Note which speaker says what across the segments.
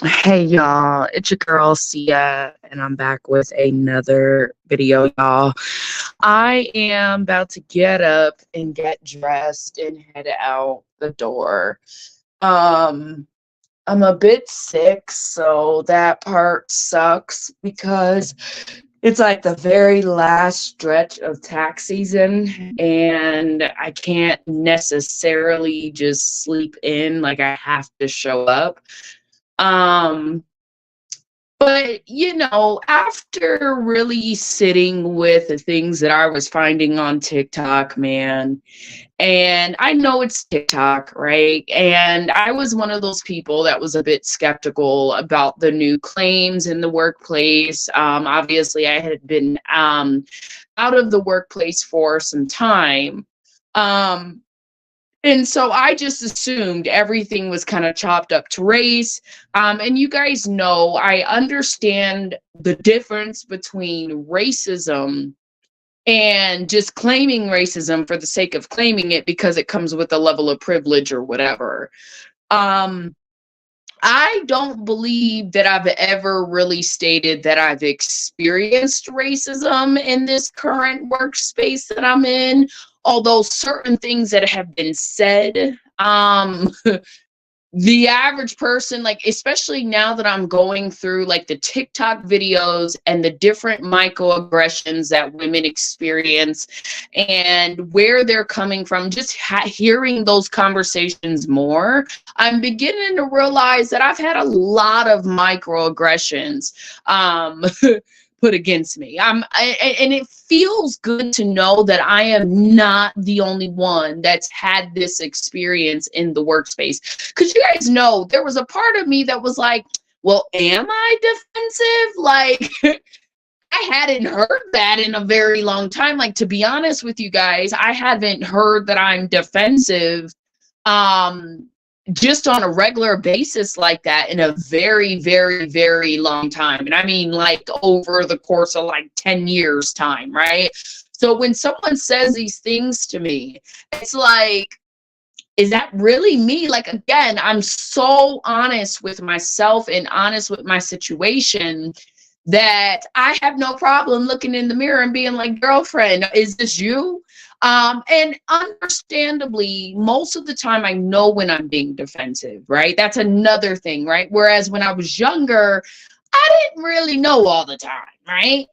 Speaker 1: Hey y'all, it's your girl Sia, and I'm back with another video, y'all. I am about to get up and get dressed and head out the door. Um, I'm a bit sick, so that part sucks because it's like the very last stretch of tax season, and I can't necessarily just sleep in, like I have to show up. Um, but, after really sitting with the things that I was finding on TikTok, man, and I know it's TikTok, right? And I was one of those people that was a bit skeptical about the new claims in the workplace. Obviously, I had been out of the workplace for some time. Um, and so I just assumed everything was kind of chopped up to race. And you guys know I understand the difference between racism and just claiming racism for the sake of claiming it because it comes with a level of privilege or whatever. Um, I don't believe that I've ever really stated that I've experienced racism in this current workspace that I'm in, although certain things that have been said, the average person, like, especially now that I'm going through like the TikTok videos and the different microaggressions that women experience and where they're coming from, just hearing those conversations more, I'm beginning to realize that I've had a lot of microaggressions put against me. And it feels good to know that I am not the only one that's had this experience in the workspace. Because you guys know there was a part of me that was like, well, am I defensive? Like, I hadn't heard that in a very long time. Like, to be honest with you guys, I haven't heard that I'm defensive um just on a regular basis like that in a very, very, very long time. And I mean, like, over the course of like 10 years time, right? So when someone says these things to me, it's like, is that really me? Like, again, I'm so honest with myself and honest with my situation that I have no problem looking in the mirror and being like, girlfriend, is this you? And understandably, most of the time I know when I'm being defensive, right? That's another thing, right? Whereas when I was younger, I didn't really know all the time, right?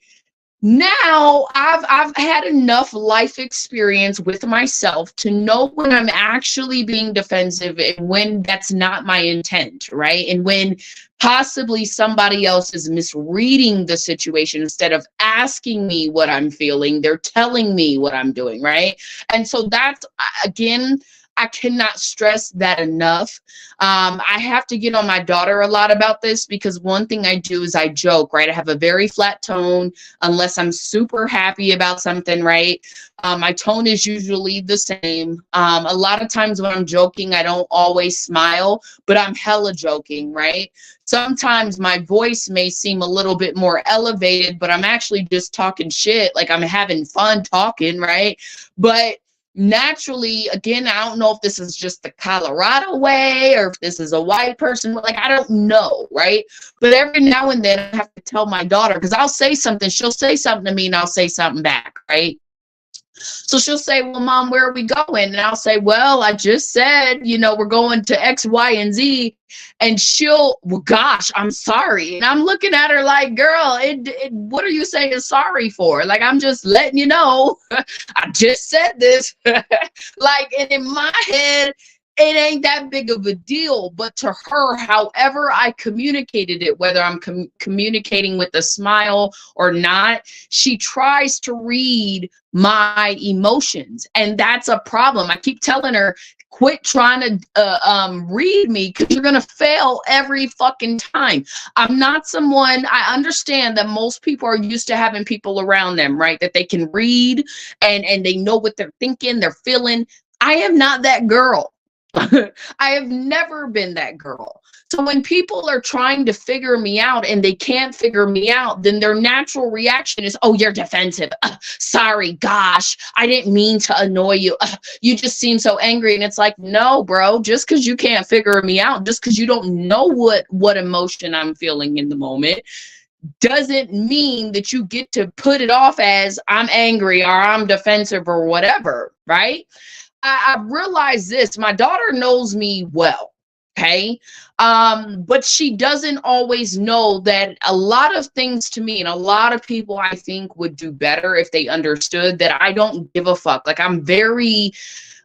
Speaker 1: Now I've had enough life experience with myself to know when I'm actually being defensive and when that's not my intent, right? And when possibly somebody else is misreading the situation. Instead of asking me what I'm feeling, they're telling me what I'm doing, right? And so that's, again, I cannot stress that enough. I have to get on my daughter a lot about this because one thing I do is I joke, right? I have a very flat tone unless I'm super happy about something, right? My tone is usually the same. A lot of times when I'm joking, I don't always smile, but I'm hella joking, right? Sometimes my voice may seem a little bit more elevated, but I'm actually just talking shit. Like, I'm having fun talking, right? But naturally, again, I don't know if this is just the Colorado way or if this is a white person, like, I don't know, right? But every now and then I have to tell my daughter, because I'll say something, she'll say something to me and I'll say something back, right? So she'll say, well, mom, where are we going? And I'll say, well, I just said, we're going to X, Y, and Z. And she'll, well, gosh, I'm sorry. And I'm looking at her like, girl, what are you saying sorry for? Like, I'm just letting you know. I just said this. Like, and in my head, it ain't that big of a deal. But to her, however I communicated it, whether I'm communicating with a smile or not, she tries to read my emotions. And that's a problem. I keep telling her, quit trying to read me, because you're going to fail every fucking time. I'm not someone, I understand that most people are used to having people around them, right? That they can read and they know what they're thinking, they're feeling. I am not that girl. I have never been that girl. So when people are trying to figure me out and they can't figure me out, then their natural reaction is, oh, you're defensive. Sorry, gosh, I didn't mean to annoy you. You just seem so angry. And it's like, no, bro, just because you can't figure me out, just because you don't know what emotion I'm feeling in the moment, doesn't mean that you get to put it off as I'm angry or I'm defensive or whatever, right? I realize this. My daughter knows me well, okay? But she doesn't always know that a lot of things to me, and a lot of people I think would do better if they understood that I don't give a fuck. Like I'm very,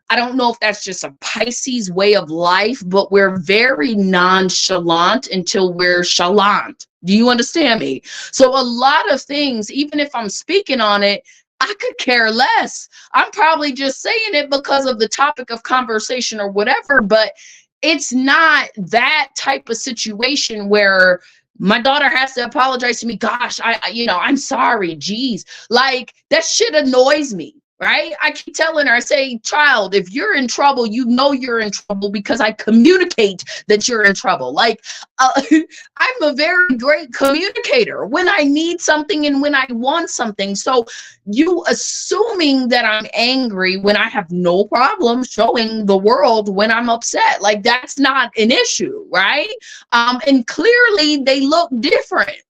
Speaker 1: I don't know if that's just a Pisces way of life, but we're very nonchalant until we're chalant. Do you understand me? So a lot of things, even if I'm speaking on it, I could care less. I'm probably just saying it because of the topic of conversation or whatever, but it's not that type of situation where my daughter has to apologize to me. Gosh, I'm sorry. Geez, like that shit annoys me. Right? I keep telling her, I say, child, if you're in trouble, you know you're in trouble because I communicate that you're in trouble. Like, I'm a very great communicator when I need something and when I want something. So you assuming that I'm angry when I have no problem showing the world when I'm upset, like that's not an issue, right? And clearly they look different.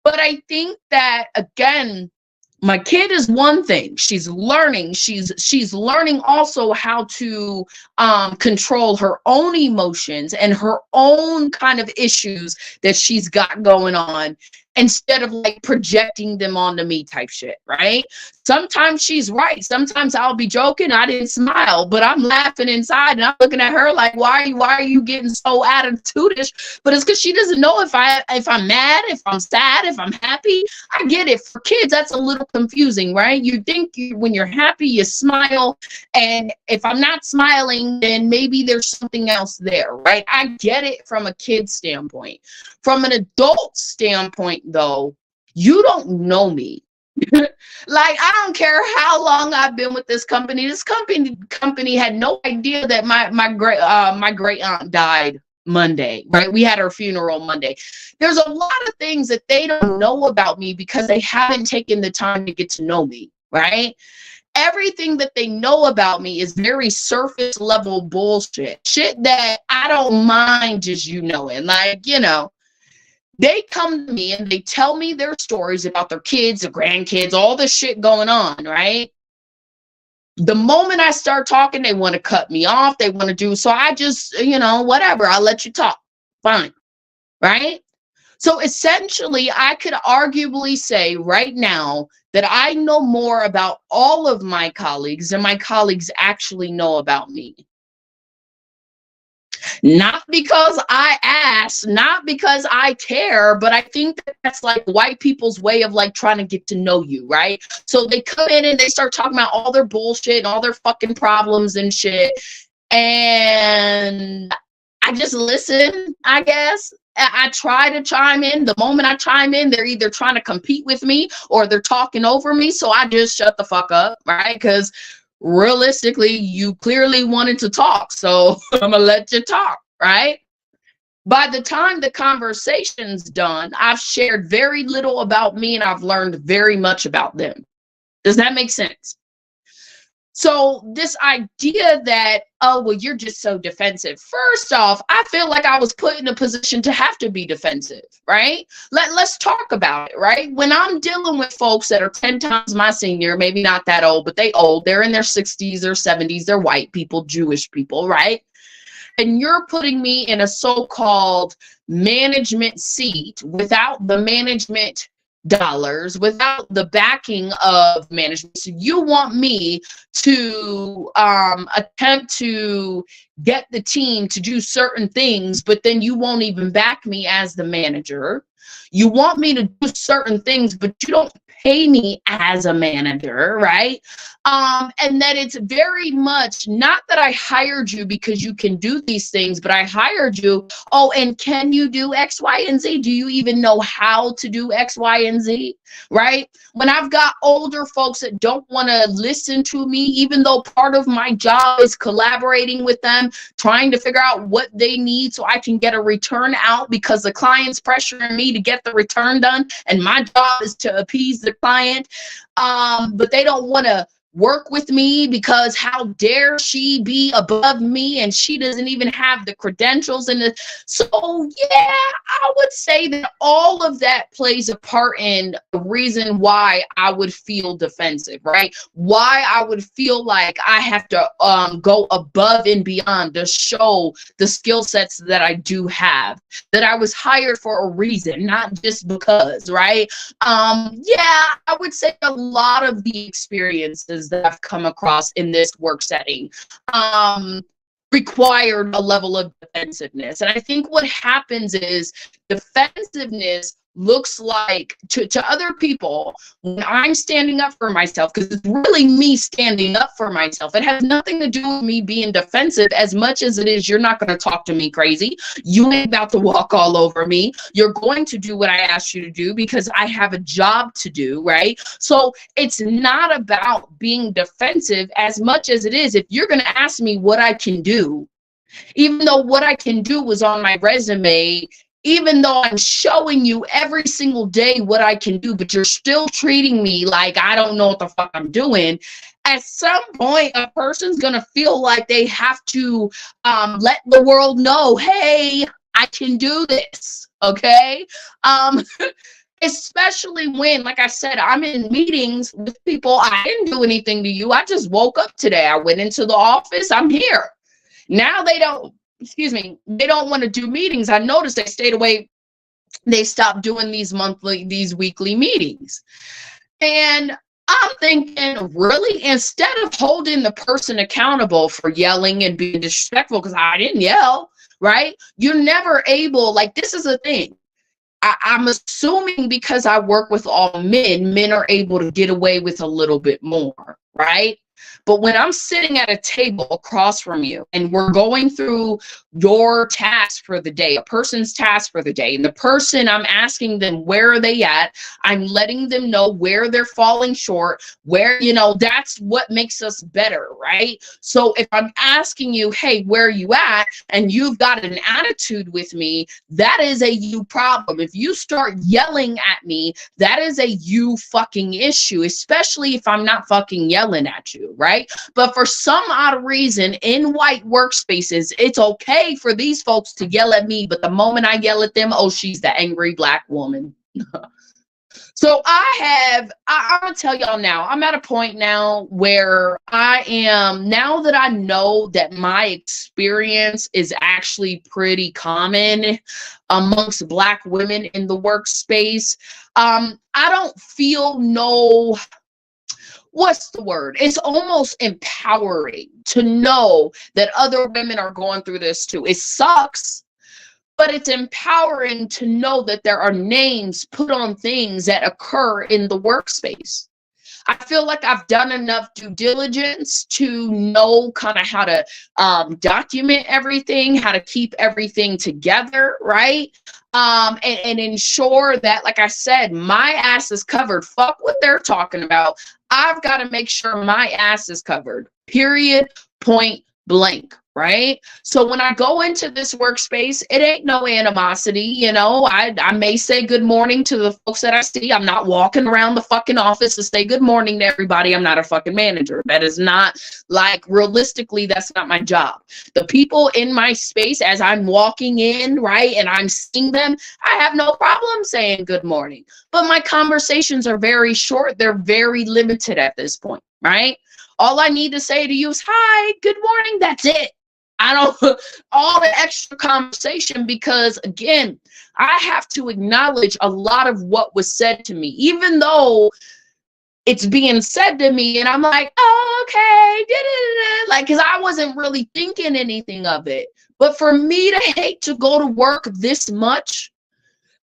Speaker 1: But I think that, again, my kid is one thing. She's learning. She's learning also how to control her own emotions and her own kind of issues that she's got going on, instead of like projecting them onto me type shit, right? Sometimes she's right. Sometimes I'll be joking, I didn't smile, but I'm laughing inside and I'm looking at her like, why are you getting so attitude-ish? But it's because she doesn't know if I'm mad, if I'm sad, if I'm happy. I get it. For kids, that's a little confusing, right? You think when you're happy, you smile, and if I'm not smiling, then maybe there's something else there, right? I get it from a kid's standpoint. From an adult standpoint, though, you don't know me. Like, I don't care how long I've been with this company. This company had no idea that my great aunt died Monday, right? We had her funeral Monday. There's a lot of things that they don't know about me because they haven't taken the time to get to know me, right? Everything that they know about me is very surface level bullshit. Shit that I don't mind just knowing. Like, they come to me and they tell me their stories about their kids, their grandkids, all this shit going on, right? The moment I start talking, they want to cut me off. They want to do, so I just, whatever, I'll let you talk. Fine, right? So essentially, I could arguably say right now that I know more about all of my colleagues than my colleagues actually know about me. Not because I ask, not because I care, but I think that's like white people's way of like trying to get to know you, right? So they come in and they start talking about all their bullshit and all their fucking problems and shit. And I just listen, I guess. I try to chime in. The moment I chime in, they're either trying to compete with me or they're talking over me. So I just shut the fuck up, right? Because realistically, you clearly wanted to talk, so I'm gonna let you talk, right? By the time the conversation's done, I've shared very little about me and I've learned very much about them. Does that make sense? So this idea that, oh, well, you're just so defensive. First off, I feel like I was put in a position to have to be defensive, right? Let's talk about it, right? When I'm dealing with folks that are 10 times my senior, maybe not that old, but they're in their 60s or 70s, they're white people, Jewish people, right? And you're putting me in a so-called management seat without the management dollars, without the backing of management. So you want me to attempt to get the team to do certain things, but then you won't even back me as the manager. You want me to do certain things, but you don't pay me as a manager, right? And that it's very much not that I hired you because you can do these things, but I hired you. Oh, and can you do X, Y, and Z? Do you even know how to do X, Y, and Z? right? When I've got older folks that don't want to listen to me, even though part of my job is collaborating with them, trying to figure out what they need so I can get a return out because the client's pressuring me to get the return done. And my job is to appease the client. But they don't want to work with me because how dare she be above me and she doesn't even have the credentials. And so yeah, I would say that all of that plays a part in the reason why I would feel defensive, right? Why I would feel like I have to go above and beyond to show the skill sets that I do have, that I was hired for a reason, not just because, right? Yeah, I would say a lot of the experiences that I've come across in this work setting required a level of defensiveness. And I think what happens is defensiveness looks like to other people when I'm standing up for myself, because it's really me standing up for myself. It has nothing to do with me being defensive as much as it is you're not going to talk to me crazy. You ain't about to walk all over me. You're going to do what I asked you to do because I have a job to do, right? So it's not about being defensive as much as it is if you're going to ask me what I can do, even though what I can do was on my resume, even though I'm showing you every single day what I can do, but you're still treating me like I don't know what the fuck I'm doing. At some point, a person's going to feel like they have to let the world know, hey, I can do this, okay? Especially when, like I said, I'm in meetings with people. I didn't do anything to you. I just woke up today. I went into the office. I'm here. Now they don't want to do meetings. I noticed they stayed away. They stopped doing these weekly meetings. And I'm thinking, really, instead of holding the person accountable for yelling and being disrespectful, because I didn't yell, right? You're never able, like, this is a thing. I'm assuming because I work with all men are able to get away with a little bit more, right? But when I'm sitting at a table across from you and we're going through your task for the day, a person's task for the day, and the person, I'm asking them, where are they at? I'm letting them know where they're falling short, where, that's what makes us better, right? So if I'm asking you, hey, where are you at? And you've got an attitude with me, that is a you problem. If you start yelling at me, that is a you fucking issue, especially if I'm not fucking yelling at you, right? But for some odd reason in white workspaces, it's okay for these folks to yell at me, but the moment I yell at them, oh, she's the angry black woman. So I'm gonna tell y'all now, I'm at a point now where I am, now that I know that my experience is actually pretty common amongst black women in the workspace, I don't feel no, what's the word? It's almost empowering to know that other women are going through this too. It sucks, but it's empowering to know that there are names put on things that occur in the workspace. I feel like I've done enough due diligence to know kind of how to document everything, how to keep everything together, right? And ensure that, like I said, my ass is covered. Fuck what they're talking about. I've got to make sure my ass is covered, period, point blank, right? So when I go into this workspace, it ain't no animosity, I may say good morning to the folks that I see. I'm not walking around the fucking office to say good morning to everybody. I'm not a fucking manager. That is not, like, realistically, that's not my job. The people in my space, as I'm walking in, right, and I'm seeing them, I have no problem saying good morning. But my conversations are very short. They're very limited at this point, right? All I need to say to you is, hi, good morning. That's it. I don't all the extra conversation, because again, I have to acknowledge a lot of what was said to me, even though it's being said to me and I'm like, oh, okay, like, because I wasn't really thinking anything of it. But for me to hate to go to work this much,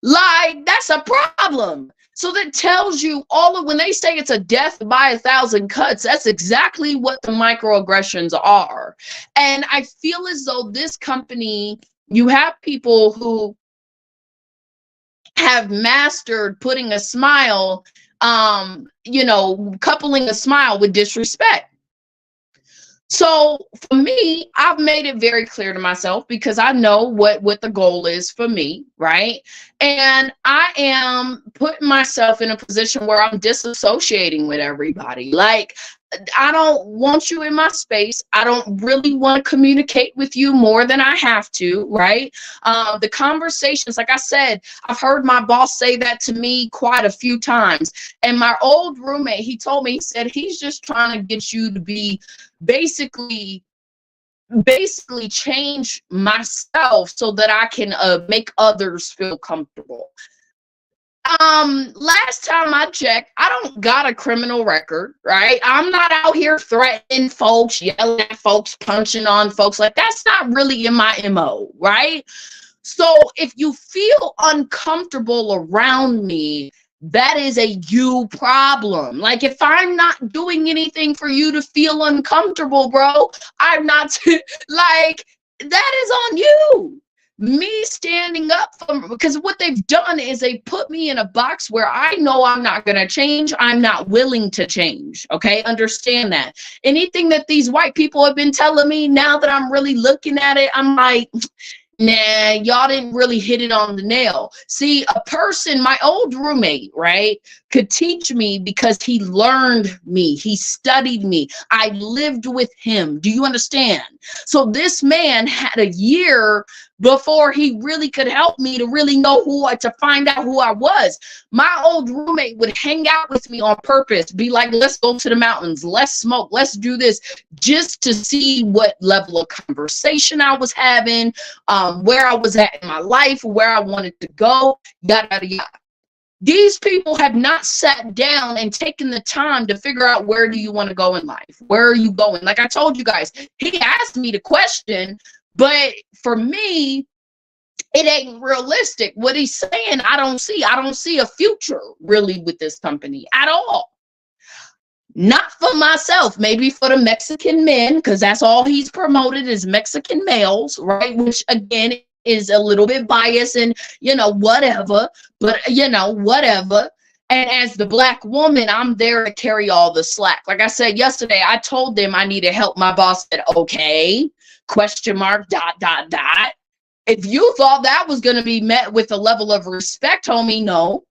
Speaker 1: like, that's a problem. So that tells you when they say it's a death by 1,000 cuts, that's exactly what the microaggressions are. And I feel as though this company, you have people who have mastered putting a smile, coupling a smile with disrespect. So for me, I've made it very clear to myself because I know what the goal is for me, right? And I am putting myself in a position where I'm disassociating with everybody. Like, I don't want you in my space. I don't really want to communicate with you more than I have to, right? The conversations, like I said, I've heard my boss say that to me quite a few times. And my old roommate, he told me, he said, he's just trying to get you to be basically change myself so that I can make others feel comfortable. Last time I checked, I don't got a criminal record, right? I'm not out here threatening folks, yelling at folks, punching on folks. Like, that's not really in my MO, right? So if you feel uncomfortable around me, that is a you problem. Like, if I'm not doing anything for you to feel uncomfortable, bro, I'm not like, that is on you. Me standing up for, because what they've done is they put me in a box where I know I'm not going to change. I'm not willing to change. Okay. Understand that. Anything that these white people have been telling me, now that I'm really looking at it, I'm like, nah, y'all didn't really hit it on the nail. See, a person, my old roommate, right, could teach me because he learned me. He studied me. I lived with him. Do you understand? So this man had a year before he really could help me to really know to find out who I was. My old roommate would hang out with me on purpose, be like, let's go to the mountains, let's smoke, let's do this, just to see what level of conversation I was having, where I was at in my life, where I wanted to go, yada, yada, yada. These people have not sat down and taken the time to figure out, where do you want to go in life? Where are you going? Like I told you guys, he asked me the question, but for me, it ain't realistic. What he's saying, I don't see a future really with this company at all. Not for myself, maybe for the Mexican men, because that's all he's promoted is Mexican males, right? Which again is a little bit biased and, whatever, but, whatever. And as the Black woman, I'm there to carry all the slack. Like I said yesterday, I told them I needed help. My boss said, okay, ? If you thought that was going to be met with a level of respect, homie, no.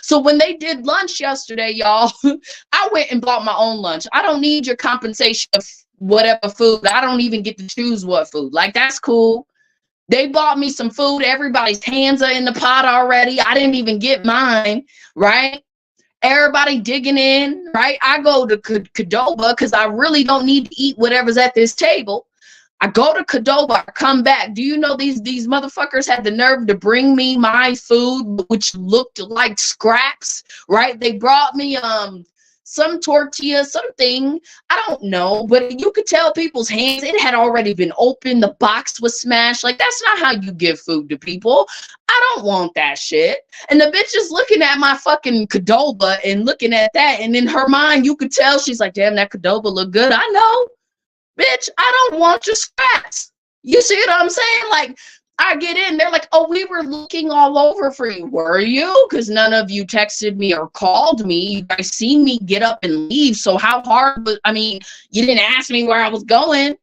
Speaker 1: So when they did lunch yesterday, y'all, I went and bought my own lunch. I don't need your compensation of whatever food. I don't even get to choose what food. Like, that's cool. They bought me some food. Everybody's hands are in the pot already. I didn't even get mine, right? Everybody digging in, right? I go to Qdoba because I really don't need to eat whatever's at this table. I go to Qdoba, I come back. Do you know these motherfuckers had the nerve to bring me my food, which looked like scraps, right? They brought me some tortilla, something, I don't know, but you could tell people's hands, it had already been opened, the box was smashed. Like, that's not how you give food to people. I don't want that shit. And the bitch is looking at my fucking Qdoba and looking at that, and in her mind, you could tell she's like, damn, that Qdoba look good. I know. Bitch, I don't want your scraps. You see what I'm saying? Like, I get in, they're like, oh, we were looking all over for you. Were you? Because none of you texted me or called me. You guys seen me get up and leave. So how hard was, you didn't ask me where I was going.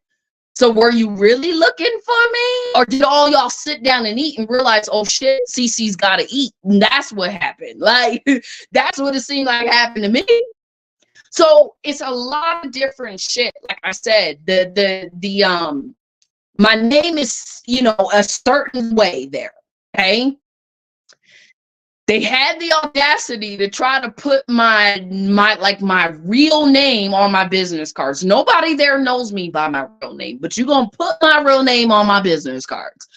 Speaker 1: So were you really looking for me? Or did all y'all sit down and eat and realize, oh shit, Cece's got to eat? And that's what happened. Like, that's what it seemed like happened to me. So it's a lot of different shit. Like I said, my name is, a certain way there. Okay. They had the audacity to try to put my real name on my business cards. Nobody there knows me by my real name, but you're going to put my real name on my business cards.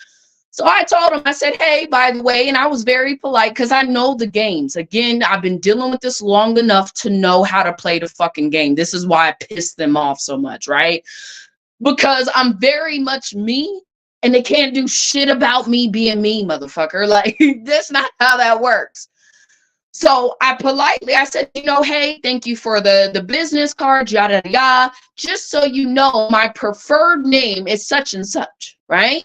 Speaker 1: So I told him, I said, hey, by the way, and I was very polite because I know the games. Again, I've been dealing with this long enough to know how to play the fucking game. This is why I pissed them off so much, right? Because I'm very much me, and they can't do shit about me being me, motherfucker. Like, that's not how that works. So I said, hey, thank you for the business card, yada, yada. Just so you know, my preferred name is such and such, right?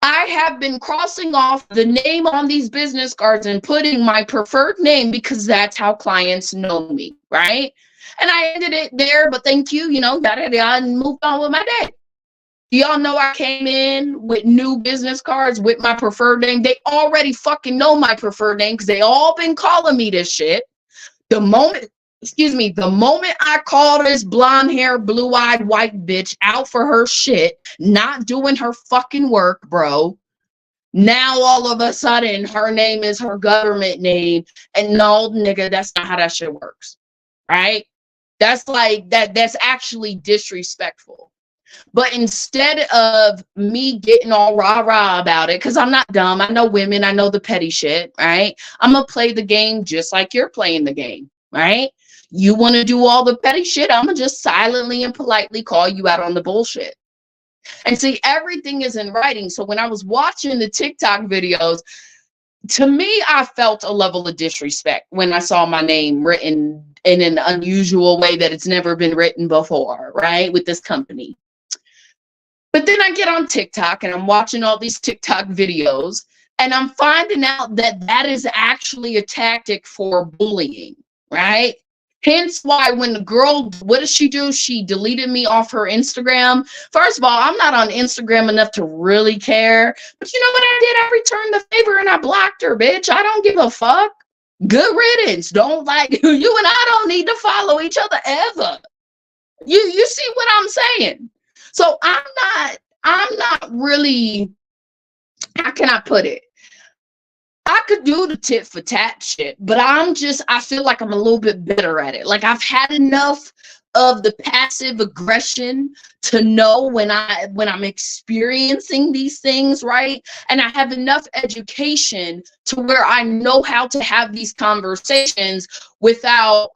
Speaker 1: I have been crossing off the name on these business cards and putting my preferred name because that's how clients know me, right? And I ended it there, but thank you, yada yada, and moved on with my day. Do y'all know I came in with new business cards with my preferred name? They already fucking know my preferred name because they all been calling me this shit. The moment I call this blonde hair, blue-eyed white bitch out for her shit, not doing her fucking work, bro. Now all of a sudden her name is her government name. And no, nigga, that's not how that shit works. Right? That's like that's actually disrespectful. But instead of me getting all rah-rah about it, because I'm not dumb, I know women, I know the petty shit, right? I'm going to play the game just like you're playing the game, right? You want to do all the petty shit, I'm going to just silently and politely call you out on the bullshit. And see, everything is in writing. So when I was watching the TikTok videos, to me, I felt a level of disrespect when I saw my name written in an unusual way that it's never been written before, right? With this company. But then I get on TikTok and I'm watching all these TikTok videos and I'm finding out that that is actually a tactic for bullying, right? Hence why when the girl, what does she do? She deleted me off her Instagram. First of all, I'm not on Instagram enough to really care. But you know what I did? I returned the favor and I blocked her, bitch. I don't give a fuck. Good riddance. Don't like you and I don't need to follow each other ever. You see what I'm saying? So I'm not really, how can I put it? I could do the tit for tat shit, but I feel like I'm a little bit better at it. Like I've had enough of the passive aggression to know when I'm experiencing these things, right? And I have enough education to where I know how to have these conversations without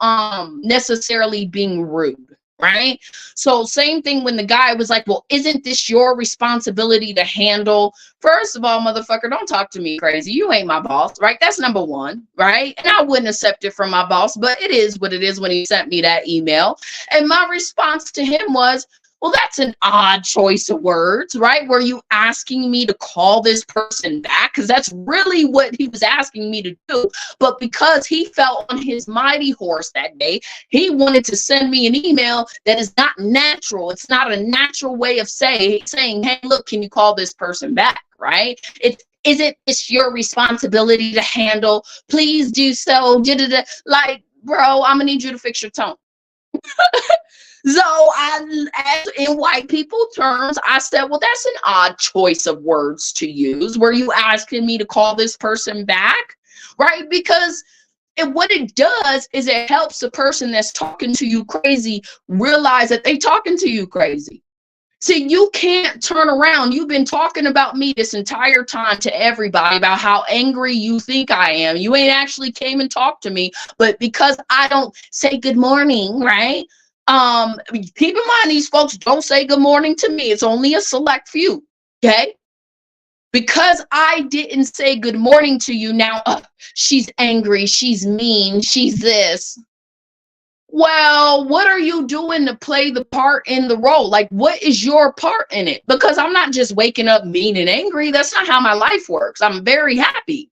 Speaker 1: necessarily being rude. Right? So same thing when the guy was like, well, isn't this your responsibility to handle? First of all, motherfucker, don't talk to me crazy. You ain't my boss, right? That's number one, right? And I wouldn't accept it from my boss, but it is what it is when he sent me that email. And my response to him was, well, that's an odd choice of words, right? Were you asking me to call this person back? Because that's really what he was asking me to do. But because he felt on his mighty horse that day, he wanted to send me an email that is not natural. It's not a natural way of saying, hey, look, can you call this person back, right? Isn't this your responsibility to handle? Please do so. Like, bro, I'm going to need you to fix your tone. So as in white people terms, I said, well, that's an odd choice of words to use. Were you asking me to call this person back? Right? Because what it does is it helps the person that's talking to you crazy realize that they talking to you crazy. See, you can't turn around. You've been talking about me this entire time to everybody about how angry you think I am. You ain't actually came and talked to me, but because I don't say good morning, right? Keep in mind, these folks don't say good morning to me. It's only a select few, okay? Because I didn't say good morning to you, now she's angry, she's mean, she's this. Well, what are you doing to play the part in the role? Like, what is your part in it? Because I'm not just waking up mean and angry. That's not how my life works. I'm very happy.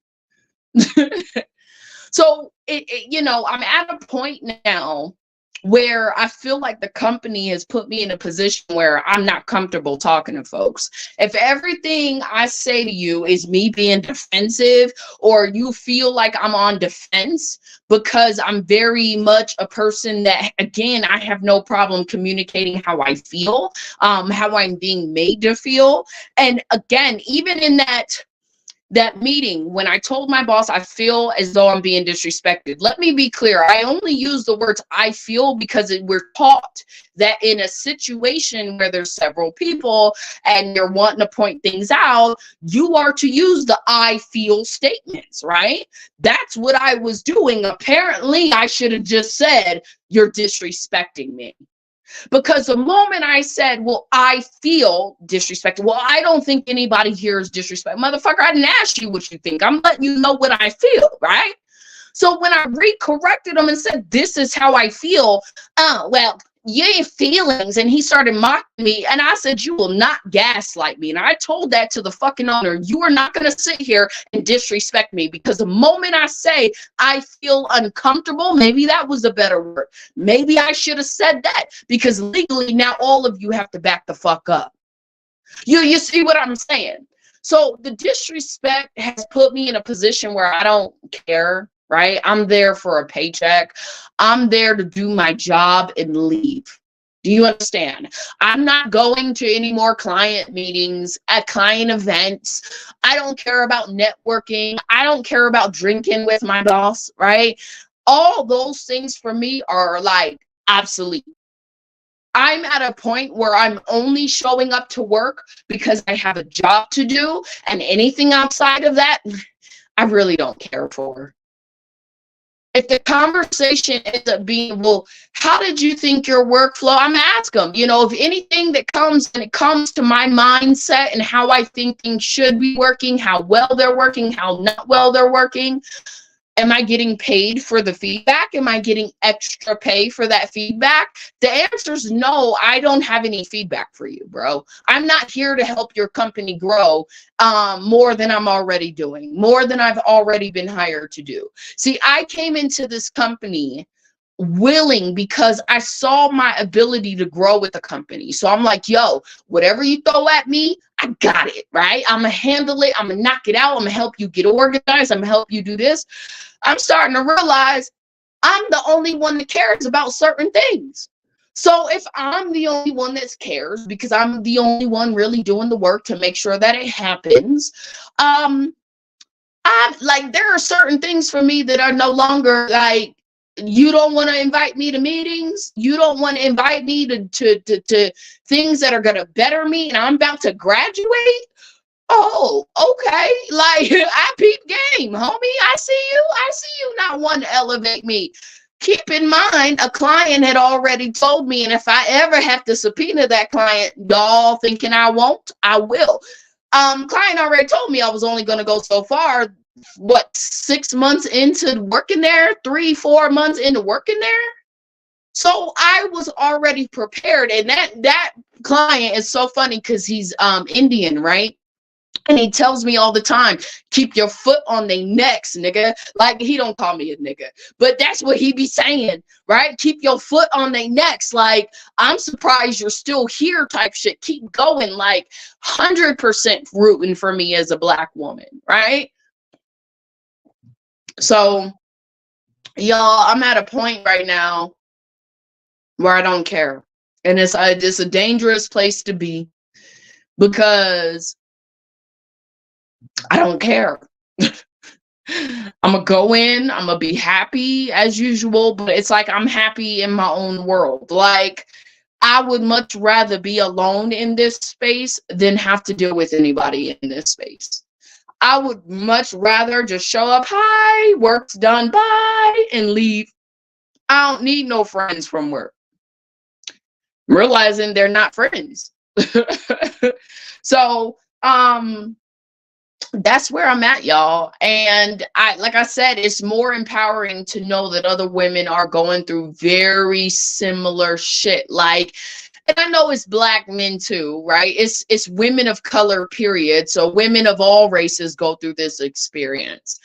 Speaker 1: So, I'm at a point now where I feel like the company has put me in a position where I'm not comfortable talking to folks. If everything I say to you is me being defensive, or you feel like I'm on defense, because I'm very much a person that, again, I have no problem communicating how I feel, how I'm being made to feel. And again, even in that meeting, when I told my boss, I feel as though I'm being disrespected. Let me be clear. I only use the words I feel because we're taught that in a situation where there's several people and you're wanting to point things out, you are to use the I feel statements, right? That's what I was doing. Apparently, I should have just said, you're disrespecting me. Because the moment I said, well, I feel disrespected. Well, I don't think anybody here is disrespect. Motherfucker, I didn't ask you what you think. I'm letting you know what I feel, right? So when I recorrected them and said, this is how I feel, well, you ain't feelings. And he started mocking me. And I said, you will not gaslight me. And I told that to the fucking owner. You are not going to sit here and disrespect me, because the moment I say I feel uncomfortable, maybe that was a better word. Maybe I should have said that, because legally now all of you have to back the fuck up. You see what I'm saying? So the disrespect has put me in a position where I don't care, right? I'm there for a paycheck. I'm there to do my job and leave. Do you understand? I'm not going to any more client meetings, at client events. I don't care about networking. I don't care about drinking with my boss, right? All those things for me are like obsolete. I'm at a point where I'm only showing up to work because I have a job to do, and anything outside of that, I really don't care for. If the conversation ends up being, well, how did you think your workflow? I'm gonna ask them, if anything that comes, and it comes to my mindset and how I think things should be working, how well they're working, how not well they're working. Am I getting paid for the feedback? Am I getting extra pay for that feedback? The answer is no. I don't have any feedback for you, bro. I'm not here to help your company grow more than I'm already doing, more than I've already been hired to do. See, I came into this company willing because I saw my ability to grow with the company. So I'm like, yo, whatever you throw at me, I got it, right? I'm going to handle it. I'm going to knock it out. I'm going to help you get organized. I'm going to help you do this. I'm starting to realize I'm the only one that cares about certain things. So if I'm the only one that cares, because I'm the only one really doing the work to make sure that it happens, I'm like, there are certain things for me that are no longer like, you don't want to invite me to meetings. You don't want to invite me to things that are going to better me, and I'm about to graduate. Oh, okay. Like, I peep game, homie. I see you not wanting to elevate me. Keep in mind, a client had already told me, and if I ever have to subpoena that client, y'all thinking I won't, I will. Client already told me I was only going to go so far. What, 6 months into working there, 3-4 months into working there? So I was already prepared. And that client is so funny because he's Indian, right? And he tells me all the time, keep your foot on their necks, nigga. Like, he don't call me a nigga, but that's what he be saying, right? Keep your foot on their necks. Like, I'm surprised you're still here type shit. Keep going, like 100% rooting for me as a Black woman, right? So, y'all, I'm at a point right now where I don't care. And it's a dangerous place to be, because I don't care. I'm gonna go in, I'm gonna be happy as usual, but it's like I'm happy in my own world. Like, I would much rather be alone in this space than have to deal with anybody in this space. I would much rather just show up, hi, work's done, bye, and leave. I don't need no friends from work. I'm realizing they're not friends. So, that's where I'm at, y'all. And like I said, it's more empowering to know that other women are going through very similar shit. Like, and I know it's Black men too, right? It's women of color, period. So women of all races go through this experience.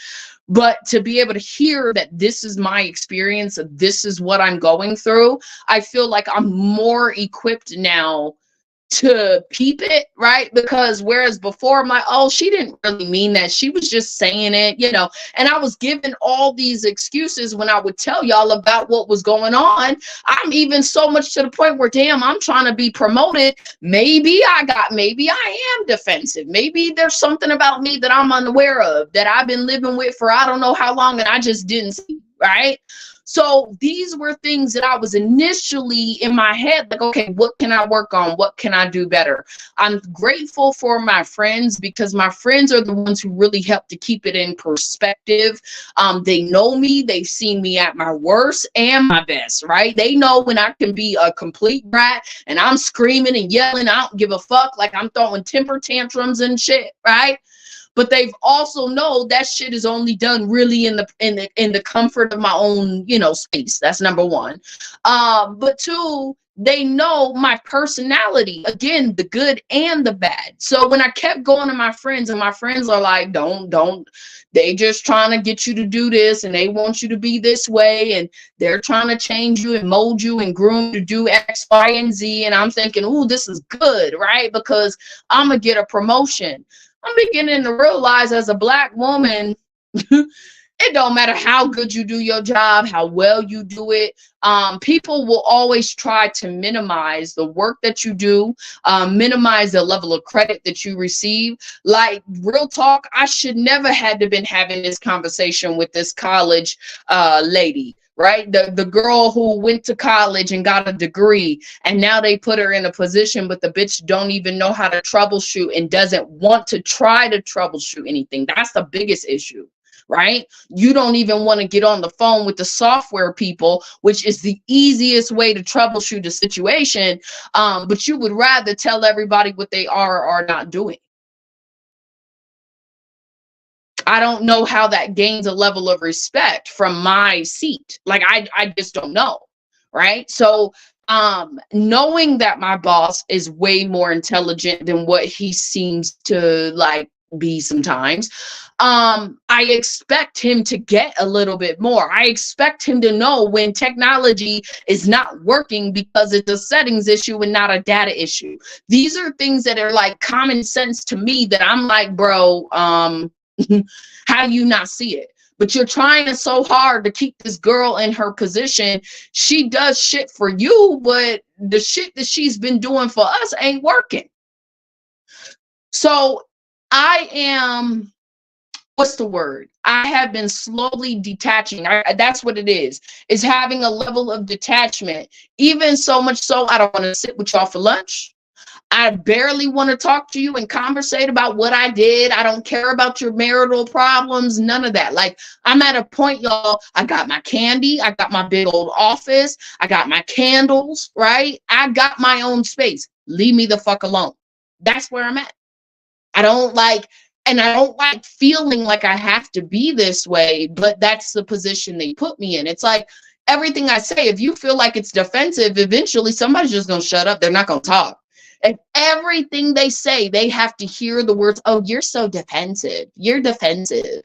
Speaker 1: But to be able to hear that this is my experience, this is what I'm going through, I feel like I'm more equipped now to peep it, right? Because whereas before I'm like, oh, she didn't really mean that, she was just saying it, and I was given all these excuses when I would tell y'all about what was going on. I'm even so much to the point where, damn, I'm trying to be promoted. Maybe I am defensive. Maybe there's something about me that I'm unaware of, that I've been living with for I don't know how long, and I just didn't see, right? So these were things that I was initially in my head, like, okay, what can I work on? What can I do better? I'm grateful for my friends, because my friends are the ones who really help to keep it in perspective. They know me. They've seen me at my worst and my best, right? They know when I can be a complete brat and I'm screaming and yelling. I don't give a fuck. Like, I'm throwing temper tantrums and shit, right? But they've also know that shit is only done really in the comfort of my own, space. That's number one. But two, they know my personality, again, the good and the bad. So when I kept going to my friends, and my friends are like, don't, they just trying to get you to do this, and they want you to be this way, and they're trying to change you and mold you and groom you to do X, Y, and Z. And I'm thinking, ooh, this is good, right? Because I'm gonna get a promotion. I'm beginning to realize, as a Black woman, it don't matter how good you do your job, how well you do it. People will always try to minimize the work that you do, minimize the level of credit that you receive. Like, real talk, I should never had to been having this conversation with this college lady, right? The girl who went to college and got a degree, and now they put her in a position, but the bitch don't even know how to troubleshoot and doesn't want to try to troubleshoot anything. That's the biggest issue, right? You don't even want to get on the phone with the software people, which is the easiest way to troubleshoot a situation. But you would rather tell everybody what they are or are not doing. I don't know how that gains a level of respect from my seat. Like, I just don't know, right? So knowing that my boss is way more intelligent than what he seems to like be sometimes, I expect him to get a little bit more. I expect him to know when technology is not working because it's a settings issue and not a data issue. These are things that are like common sense to me, that I'm like, bro, how you not see it? But you're trying so hard to keep this girl in her position. She does shit for you, but the shit that she's been doing for us ain't working. So I am, what's the word? I have been slowly detaching. That's what it is having a level of detachment. Even so much so, I don't want to sit with y'all for lunch. I barely want to talk to you and conversate about what I did. I don't care about your marital problems, none of that. Like, I'm at a point, y'all, I got my candy, I got my big old office, I got my candles, right? I got my own space. Leave me the fuck alone. That's where I'm at. I don't like feeling like I have to be this way, but that's the position they put me in. It's like everything I say, if you feel like it's defensive, eventually somebody's just going to shut up. They're not going to talk. And everything they say, they have to hear the words, oh, you're so defensive. You're defensive.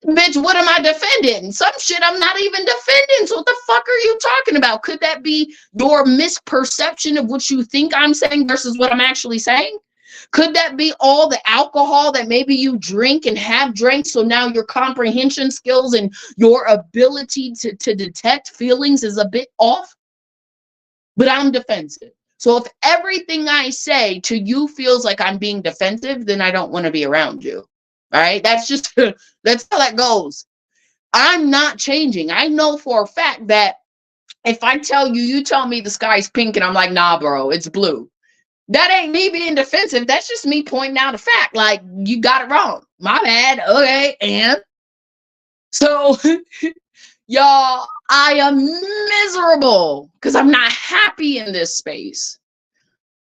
Speaker 1: Bitch, what am I defending? Some shit I'm not even defending. So what the fuck are you talking about? Could that be your misperception of what you think I'm saying versus what I'm actually saying? Could that be all the alcohol that maybe you drink and have drank, so now your comprehension skills and your ability to detect feelings is a bit off? But I'm defensive. So if everything I say to you feels like I'm being defensive, then I don't want to be around you. All right? That's just, that's how that goes. I'm not changing. I know for a fact that if I tell you, you tell me the sky's pink and I'm like, nah, bro, it's blue. That ain't me being defensive. That's just me pointing out a fact. Like, you got it wrong. My bad. Okay. And so, y'all, I am miserable because I'm not happy in this space,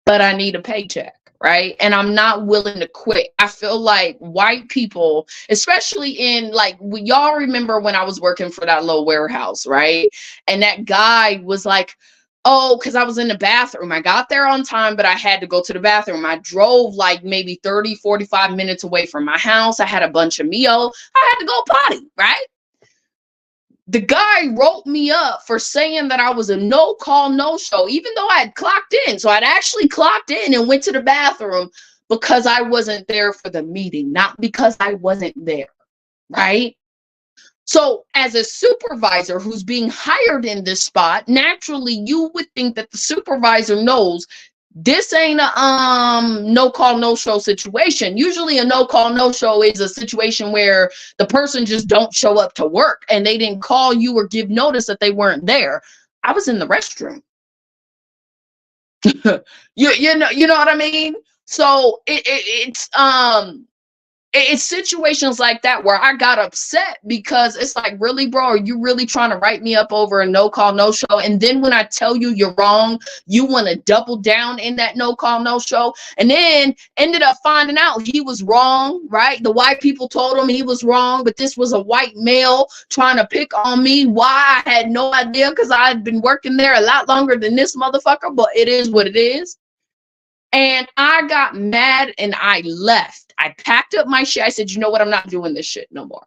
Speaker 1: but I need a paycheck, right? And I'm not willing to quit. I feel like white people, especially in like, y'all remember when I was working for that little warehouse, right? And that guy was like, oh, because I was in the bathroom. I got there on time, but I had to go to the bathroom. I drove like maybe 30, 45 minutes away from my house. I had a bunch of meal. I had to go potty, right? The guy wrote me up for saying that I was a no call, no show, even though I had clocked in. So I'd actually clocked in and went to the bathroom because I wasn't there for the meeting, not because I wasn't there, right? So as a supervisor who's being hired in this spot, naturally you would think that the supervisor knows this ain't a no call, no show situation. Usually a no call, no show is a situation where the person just don't show up to work and they didn't call you or give notice that they weren't there. I was in the restroom. you know what I mean? So it's it's situations like that where I got upset because it's like, really, bro, are you really trying to write me up over a no call, no show? And then when I tell you you're wrong, you want to double down in that no call, no show. And then ended up finding out he was wrong, right? The white people told him he was wrong, but this was a white male trying to pick on me. Why? I had no idea, because I had been working there a lot longer than this motherfucker, but it is what it is. And I got mad and I left. I packed up my shit. I said, you know what? I'm not doing this shit no more.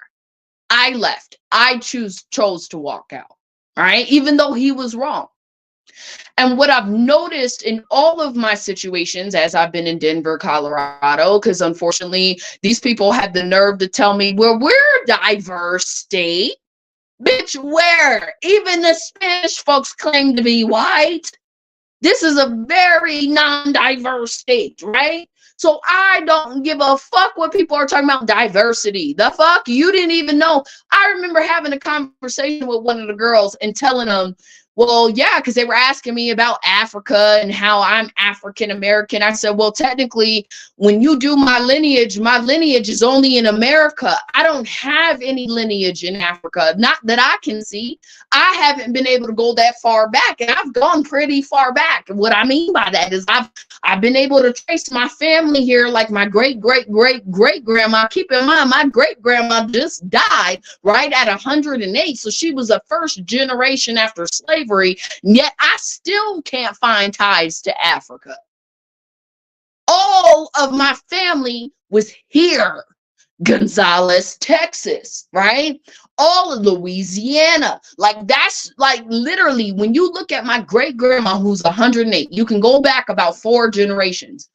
Speaker 1: I left. I chose to walk out. All right. Even though he was wrong. And what I've noticed in all of my situations as I've been in Denver, Colorado, because unfortunately, these people had the nerve to tell me, well, we're a diverse state. Bitch, where? Even the Spanish folks claim to be white. This is a very non-diverse state, right? So I don't give a fuck what people are talking about diversity. The fuck? You didn't even know. I remember having a conversation with one of the girls and telling them, well, yeah, because they were asking me about Africa and how I'm African American. I said, well, technically, when you do my lineage is only in America. I don't have any lineage in Africa, not that I can see. I haven't been able to go that far back, and I've gone pretty far back. What I mean by that is I've been able to trace my family here, like my great grandma. Keep in mind, my great grandma just died right at 108, so she was the first generation after slavery. Yet I still can't find ties to Africa. All of my family was here. Gonzales, Texas, right? All of Louisiana. Like, that's like literally when you look at my great grandma who's 108, you can go back about 4 generations.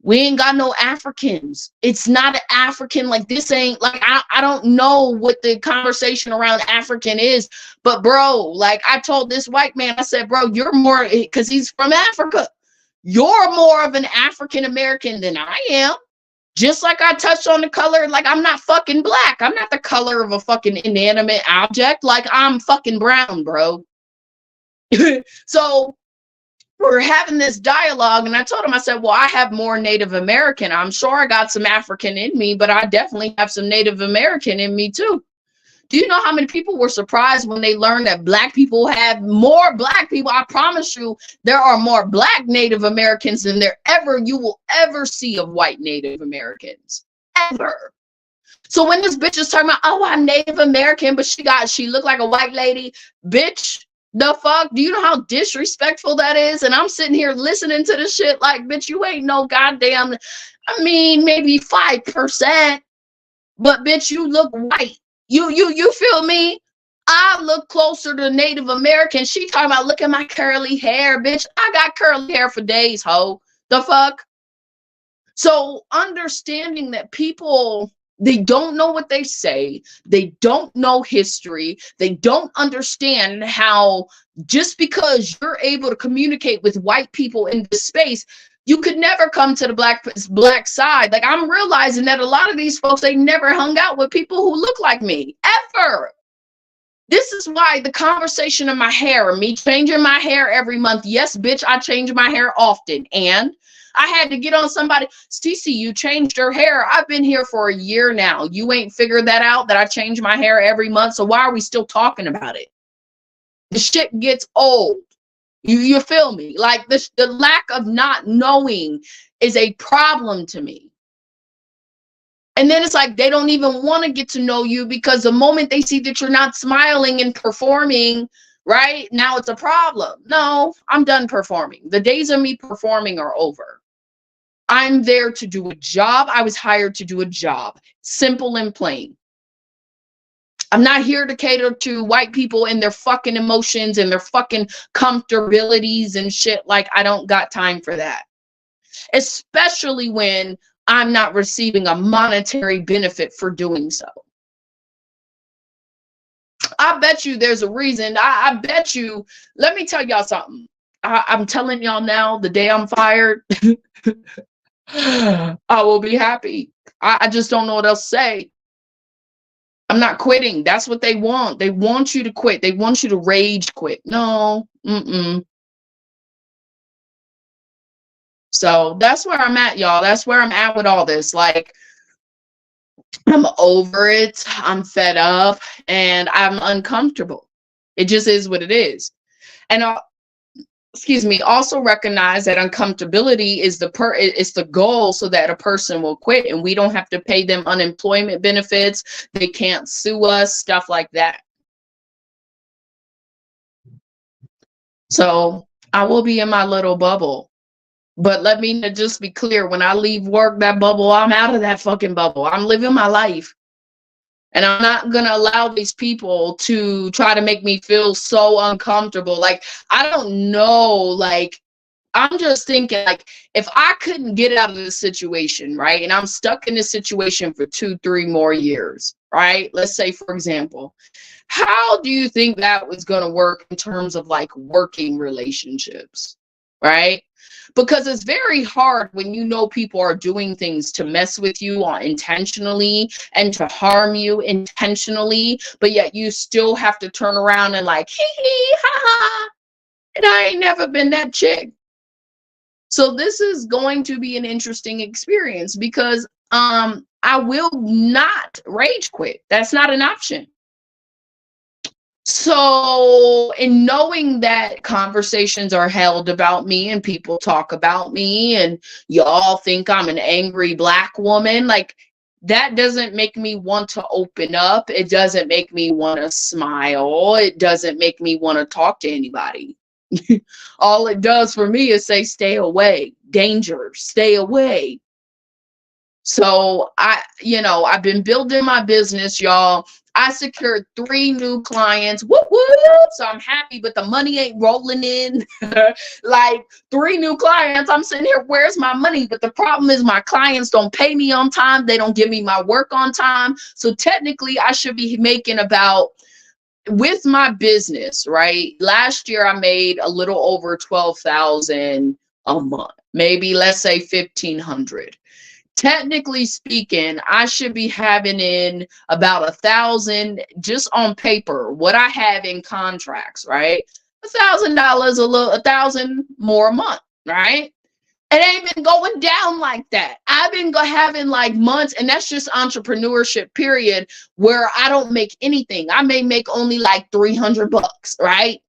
Speaker 1: We ain't got no Africans. It's not an African. Like, this ain't like, I don't know what the conversation around African is, but bro, like I told this white man, I said, bro, you're more, because he's from Africa. You're more of an African American than I am. Just like I touched on the color, like I'm not fucking black. I'm not the color of a fucking inanimate object. Like, I'm fucking brown, bro. So we're having this dialogue, and I told him, I said, well, I have more Native American. I'm sure I got some African in me, but I definitely have some Native American in me too. Do you know how many people were surprised when they learned that black people have more black people? I promise you, there are more black Native Americans than you will ever see of white Native Americans. Ever. So when this bitch is talking about, oh, I'm Native American, but she looked like a white lady, bitch, the fuck? Do you know how disrespectful that is? And I'm sitting here listening to this shit like, bitch, you ain't no goddamn, I mean, maybe 5%, but bitch, you look white. You feel me? I look closer to Native American. She talking about, look at my curly hair, bitch. I got curly hair for days, ho. The fuck? So understanding that people, they don't know what they say. They don't know history. They don't understand how just because you're able to communicate with white people in this space, you could never come to the black side. Like, I'm realizing that a lot of these folks, they never hung out with people who look like me, ever. This is why the conversation of my hair, me changing my hair every month. Yes, bitch, I change my hair often. And I had to get on somebody, Cece, you changed your hair. I've been here for a year now. You ain't figured that out, that I change my hair every month. So why are we still talking about it? The shit gets old. You feel me? Like, the lack of not knowing is a problem to me. And then it's like they don't even want to get to know you, because the moment they see that you're not smiling and performing, right, now it's a problem. No, I'm done performing. The days of me performing are over. I'm there to do a job. I was hired to do a job. Simple and plain. I'm not here to cater to white people and their fucking emotions and their fucking comfortabilities and shit. Like, I don't got time for that. Especially when I'm not receiving a monetary benefit for doing so. I bet you there's a reason. I bet you, let me tell y'all something. I'm telling y'all now, the day I'm fired, I will be happy. I just don't know what else to say. I'm not quitting. That's what they want. They want you to quit. They want you to rage quit. No. So that's where I'm at, y'all. That's where I'm at with all this. Like, I'm over it. I'm fed up and I'm uncomfortable. It just is what it is. And excuse me, also recognize that uncomfortability is it's the goal so that a person will quit and we don't have to pay them unemployment benefits. They can't sue us, stuff like that. So I will be in my little bubble. But let me just be clear, when I leave work, that bubble, I'm out of that fucking bubble. I'm living my life. And I'm not going to allow these people to try to make me feel so uncomfortable. Like, I don't know, like, I'm just thinking, like, if I couldn't get out of this situation, right, and I'm stuck in this situation for 2-3 more years, right? Let's say, for example, how do you think that was going to work in terms of like working relationships, right? Because it's very hard when you know people are doing things to mess with you intentionally and to harm you intentionally, but yet you still have to turn around and like, hee hee, ha ha, and I ain't never been that chick. So this is going to be an interesting experience because I will not rage quit. That's not an option. So, in knowing that conversations are held about me and people talk about me, and y'all think I'm an angry Black woman, like that doesn't make me want to open up. It doesn't make me want to smile. It doesn't make me want to talk to anybody. All it does for me is say, stay away, danger, stay away. So I've been building my business, y'all. I secured 3 new clients. Whoop, whoop. So I'm happy, but the money ain't rolling in. Like 3 new clients. I'm sitting here, where's my money? But the problem is my clients don't pay me on time. They don't give me my work on time. So technically I should be making about, with my business, right? Last year I made a little over 12,000 a month. Maybe let's say 1,500. Technically speaking, I should be having in about 1,000 just on paper. What I have in contracts, right? $1,000 1,000 more a month, right? It ain't been going down like that. I've been having like months, and that's just entrepreneurship period, where I don't make anything. I may make only like $300, right?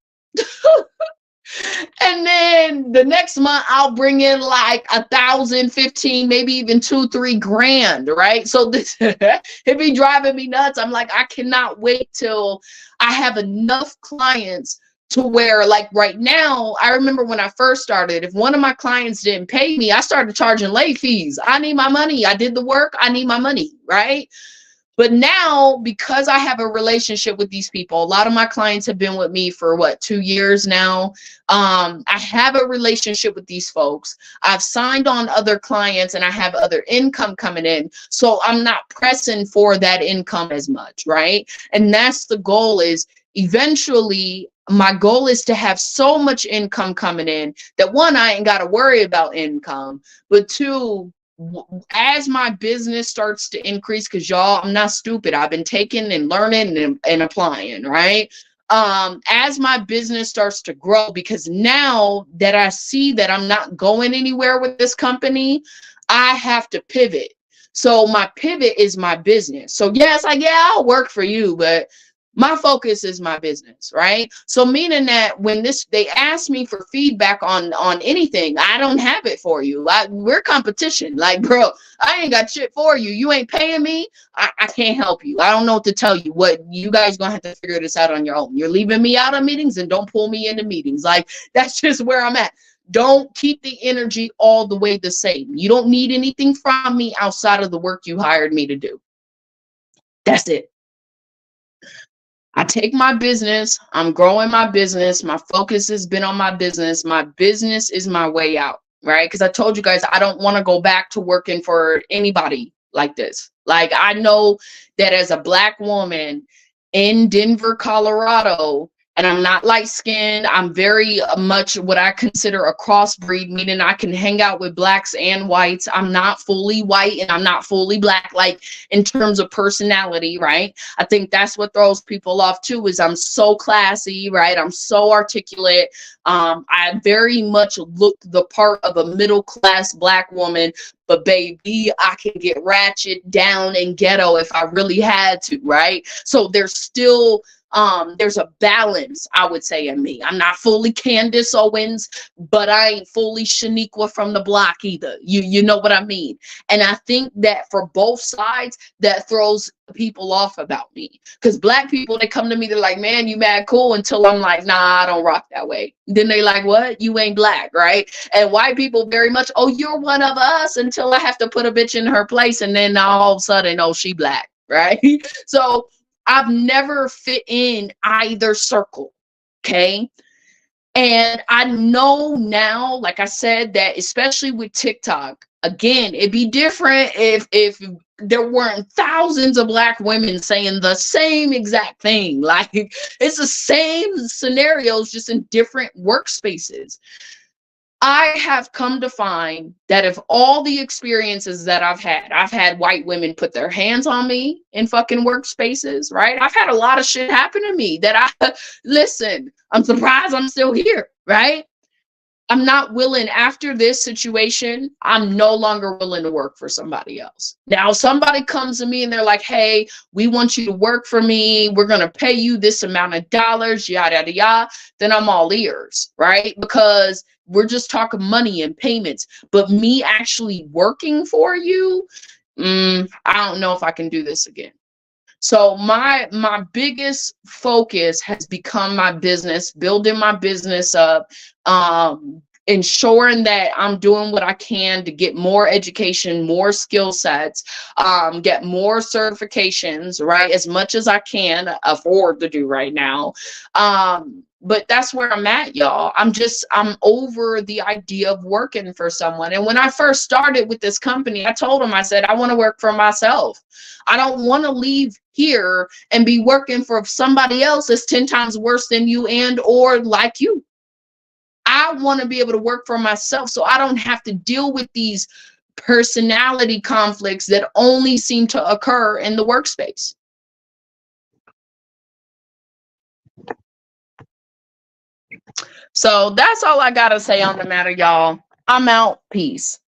Speaker 1: And then the next month I'll bring in like 1,000, 15, maybe even 2-3 grand, right? So this it be driving me nuts. I'm like, I cannot wait till I have enough clients to where, like right now, I remember when I first started, if one of my clients didn't pay me, I started charging late fees. I need my money. I did the work. I need my money, right? But now, because I have a relationship with these people, a lot of my clients have been with me for 2 years now. I have a relationship with these folks. I've signed on other clients and I have other income coming in. So I'm not pressing for that income as much, right? And that's the goal, is eventually my goal is to have so much income coming in that, one, I ain't got to worry about income, but two, as my business starts to increase, because y'all, I'm not stupid. I've been taking and learning and applying, right? As my business starts to grow, because now that I see that I'm not going anywhere with this company, I have to pivot. So my pivot is my business. So yes, I'll work for you, but my focus is my business, right? So meaning that when they ask me for feedback on anything, I don't have it for you. We're competition. Like, bro, I ain't got shit for you. You ain't paying me. I can't help you. I don't know what to tell you. What you guys gonna have to figure this out on your own. You're leaving me out of meetings, and don't pull me into meetings. Like, that's just where I'm at. Don't keep the energy all the way the same. You don't need anything from me outside of the work you hired me to do. That's it. I take my business, I'm growing my business. My focus has been on my business. My business is my way out, right? Because I told you guys, I don't want to go back to working for anybody like this. Like, I know that as a Black woman in Denver, Colorado, and I'm not light skinned. I'm very much what I consider a crossbreed, meaning I can hang out with blacks and whites. I'm not fully white and I'm not fully black, like in terms of personality, right? I think that's what throws people off too, is I'm so classy, right? I'm so articulate. I very much look the part of a middle class black woman, but baby, I can get ratchet down and ghetto if I really had to, right? So there's a balance, I would say, in me. I'm not fully Candace Owens, but I ain't fully Shaniqua from the block either. You know what I mean? And I think that for both sides, that throws people off about me. Because black people, they come to me, they're like, man, you mad cool, until I'm like, nah, I don't rock that way. Then they like, what? You ain't black, right? And white people very much, oh, you're one of us, until I have to put a bitch in her place, and then now all of a sudden, oh, she black, right? So I've never fit in either circle. Okay. And I know now, like I said, that especially with TikTok, again, it'd be different if there weren't thousands of black women saying the same exact thing. Like, it's the same scenarios, just in different workspaces. I have come to find that if all the experiences that I've had white women put their hands on me in fucking workspaces, right? I've had a lot of shit happen to me that listen, I'm surprised I'm still here, right? I'm not willing, after this situation, I'm no longer willing to work for somebody else. Now, somebody comes to me and they're like, hey, we want you to work for me. We're going to pay you this amount of dollars, yada, yada, yada. Then I'm all ears, right? Because we're just talking money and payments. But me actually working for you, I don't know if I can do this again. So my biggest focus has become my business, building my business up, ensuring that I'm doing what I can to get more education, more skill sets, get more certifications, right? As much as I can afford to do right now. But that's where I'm at, y'all. I'm over the idea of working for someone. And when I first started with this company, I told them, I said, I want to work for myself. I don't want to leave here and be working for somebody else that's 10 times worse than you and or like you. I want to be able to work for myself so I don't have to deal with these personality conflicts that only seem to occur in the workspace. So that's all I got to say on the matter, y'all. I'm out. Peace.